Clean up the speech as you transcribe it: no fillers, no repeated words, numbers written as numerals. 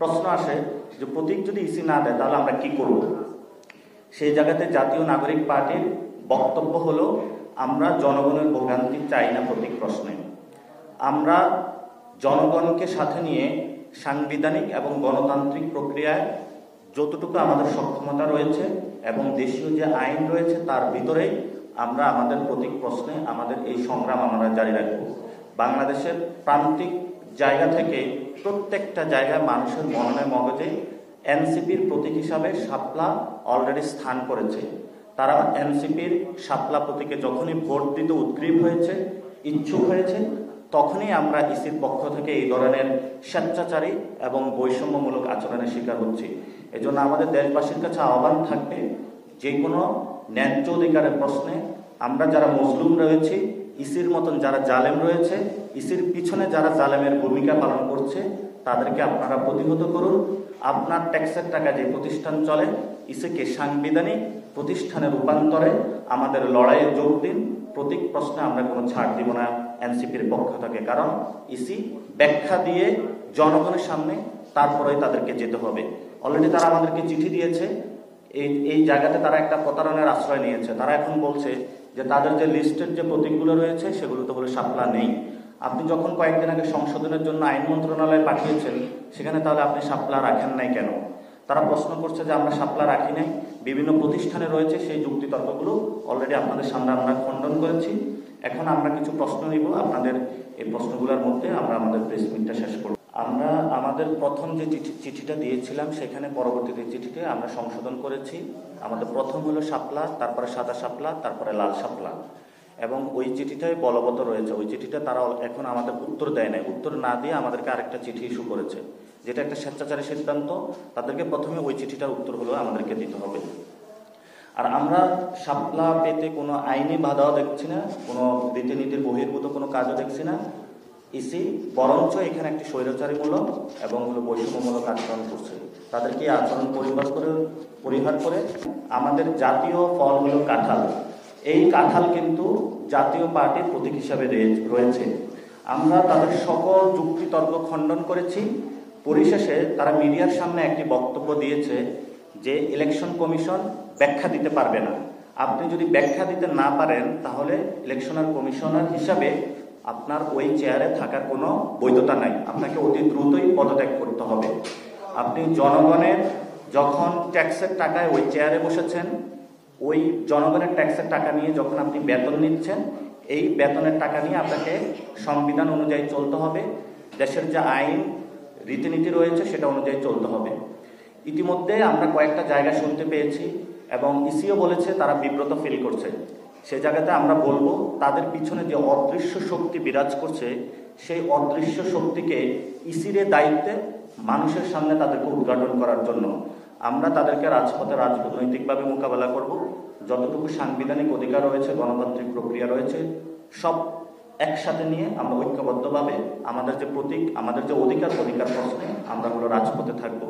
প্রশ্ন আসে যে প্রতীক যদি ইসি না দেয় তাহলে আমরা কি করব। সেই জায়গাতে জাতীয় নাগরিক পার্টির বক্তব্য হলো, আমরা জনগণের ভোগান্তি চাই না প্রতীক প্রশ্নে। আমরা জনগণকে সাথে নিয়ে সাংবিধানিক এবং গণতান্ত্রিক প্রক্রিয়ায় যতটুকু আমাদের সক্ষমতা রয়েছে এবং দেশীয় যে আইন রয়েছে তার ভিতরেই আমরা আমাদের প্রতীক প্রশ্নে আমাদের এই সংগ্রাম আমরা জারি রাখব। বাংলাদেশের প্রান্তিক জায়গা থেকে প্রত্যেকটা জায়গায় মানুষের মননে মগজে এনসিপির প্রতীক হিসাবে শাপলা অলরেডি স্থান করেছে। তারা এনসিপির শাপলা প্রতীকে যখনই ভোট দিতে উদ্গ্রীব হয়েছে, ইচ্ছুক হয়েছে, তখনই আমরা ইসির পক্ষ থেকে এই ধরনের স্বেচ্ছাচারী এবং বৈষম্যমূলক আচরণের শিকার হচ্ছি। এজন্য আমাদের দেশবাসীর কাছে আহ্বান থাকবে, যে কোনো ন্যায্য অধিকারের প্রশ্নে আমরা যারা মজলুম রয়েছি, ইসির মতন যারা জালেম রয়েছে, ইসির পিছনে যারা জালেমের ভূমিকা পালন করছে, তাদেরকে আপনারা প্রতিহত করুন। আপনার ট্যাক্সের টাকা যে প্রতিষ্ঠান চলে, ইসিকে সাংবিধানিক প্রতিষ্ঠানে রূপান্তরে আমাদের লড়াইয়ে যোগ দিন। প্রতীক প্রশ্নে আমরা কোনো ছাড় দিব না এনসিপির পক্ষ থেকে, কারণ ইসি ব্যাখ্যা দিয়ে জনগণের সামনে তারপরেই তাদেরকে যেতে হবে। অলরেডি তারা আমাদেরকে চিঠি দিয়েছে, এই জায়গাতে তারা একটা প্রতারণার আশ্রয় নিয়েছে। তারা এখন বলছে যে তাদের যে লিস্টের যে প্রতীকগুলো রয়েছে সেগুলো তো বলে শাপলা নেই। আপনি যখন কয়েকদিন আগে সংশোধনের জন্য আইন মন্ত্রণালয়ে পাঠিয়েছেন, সেখানে তাহলে আপনি শাপলা রাখেন নাই কেন? তারা প্রশ্ন করছে যে আমরা শাপলা রাখি নাই, বিভিন্ন প্রতিষ্ঠানে রয়েছে। সেই যুক্তিতর্কগুলো অলরেডি আপনাদের সামনে আমরা খণ্ডন করেছি। এখন আমরা কিছু প্রশ্ন নিব, আপনাদের এই প্রশ্নগুলোর মধ্যে আমরা আমাদের প্রেস মিটটা শেষ করব। আমরা আমাদের প্রথম যে চিঠিটা দিয়েছিলাম, সেখানে পরবর্তীতে চিঠিতে আমরা সংশোধন করেছি। আমাদের প্রথম হলো শাপলা, তারপরে সাদা শাপলা, তারপরে লাল শাপলা, এবং ওই চিঠিটাই বলবৎ রয়েছে। ওই চিঠিটা তারা এখন আমাদের উত্তর দেয় নাই। উত্তর না দিয়ে আমাদেরকে আরেকটা চিঠি ইস্যু করেছে, যেটা একটা স্বেচ্ছাচারী সিদ্ধান্ত। তাদেরকে প্রথমে ওই চিঠিটার উত্তর হলো আমাদেরকে দিতে হবে। আর আমরা শাপলা পেতে কোনো আইনি বাধাও দেখছি না, কোনো রীতিনীতির বহির্ভূত কোনো কাজও দেখছি না। ইসি বরঞ্চ এখানে একটি স্বৈরাচারীমূলক এবং বৈষম্যমূলক আচরণ করছে। তাদেরকে এই আচরণ পরিহার করে আমাদের জাতীয় ফল হলো কাঁঠাল। এই কাঁঠাল কিন্তু জাতীয় পার্টির প্রতীক হিসাবে রয়েছে। আমরা তাদের সকল যুক্তিতর্ক খণ্ডন করেছি। পরিশেষে তারা মিডিয়ার সামনে একটি বক্তব্য দিয়েছে যে ইলেকশন কমিশন ব্যাখ্যা দিতে পারবে না। আপনি যদি ব্যাখ্যা দিতে না পারেন, তাহলে ইলেকশনাল কমিশনার হিসাবে আপনার ওই চেয়ারে থাকার কোনো বৈধতা নাই, আপনাকে অতি দ্রুতই পদত্যাগ করতে হবে। আপনি জনগণের যখন ট্যাক্সের টাকায় ওই চেয়ারে বসেছেন, ওই জনগণের ট্যাক্সের টাকা নিয়ে যখন আপনি বেতন নিচ্ছেন, এই বেতনের টাকা নিয়ে আপনাকে সংবিধান অনুযায়ী চলতে হবে। দেশের যে আইন রীতিনীতি রয়েছে সেটা অনুযায়ী চলতে হবে। ইতিমধ্যে আমরা কয়েকটা জায়গা শুনতে পেয়েছি এবং ইসিও বলেছে তারা বিব্রত ফিল করছে। সে জায়গাতে আমরা বলবো, তাদের পিছনে যে অদৃশ্য শক্তি বিরাজ করছে, সেই অদৃশ্য শক্তিকে ইসির দায়িত্বে মানুষের সামনে তাদেরকে উদ্ঘাটন করার জন্য আমরা তাদেরকে রাজপথে রাজনৈতিকভাবে মোকাবেলা করব। যতটুকু সাংবিধানিক অধিকার রয়েছে, গণতান্ত্রিক প্রক্রিয়া রয়েছে, সব একসাথে নিয়ে আমরা ঐক্যবদ্ধভাবে আমাদের যে প্রতীক, আমাদের যে অধিকার প্রশ্নে আমরা রাজপথে থাকবো।